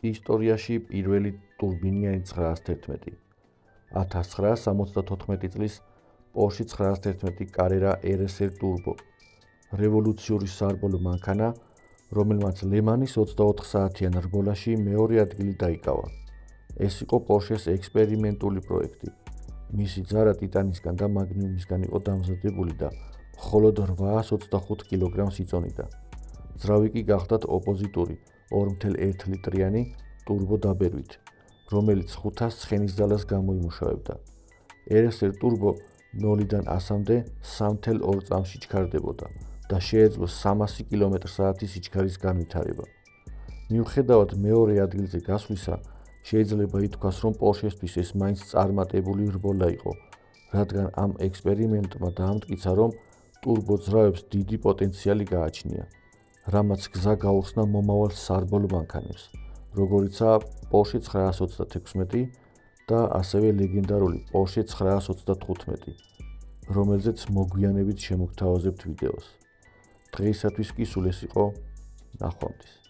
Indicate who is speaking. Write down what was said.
Speaker 1: ისტორიაში პირველი ტურბინიანი 911. 1974 წლის Porsche 911 Carrera RSR Turbo. რევოლუციური სარბოლო მანქანა, რომელმაც ლემანის 24 საათიან რბოლაში მეორე ადგილი დაიკავა. ეს იყო Porsche-ს ექსპერიმენტული პროექტი. მისი ძარა ტიტანისგან და მაგნიუმისგან იყო დამზადებული და მხოლოდ 825 კილოგრამს იწონიდა. ძრავი კი გახდათ ოპოზიტური 2.1 ლიტრიანი ტურბო დაბერვით, რომელიც 500 ცხენისძალას გამოიმუშავებდა. RSR Turbo 0-დან 100-მდე 3.2 წამში ჩქარდებოდა და შეეძლო 300 კმ/სთ სიჩქარის განვითარება. მიუხედავად მეორე ადგილზე გასვლისა, შეიძლება ითქვას, რომ Porsche-სთვის ეს მაინც წარმატებული რბოლა იყო, რადგან ამ ექსპერიმენტმა დაამტკიცა, რომ ტურბო ძრავებს დიდი პოტენციალი გააჩნია, რამაც გზა გაუხსნა მომავალ სარბოლ მანქანებს, როგორიცაა Porsche 926 და ასევე ლეგენდარული Porsche 925, რომელზეც მოგვიანებით შემოგთავაზებთ ვიდეოს. დღეისათვის კი სულ ეს იყო, ნახვამდის.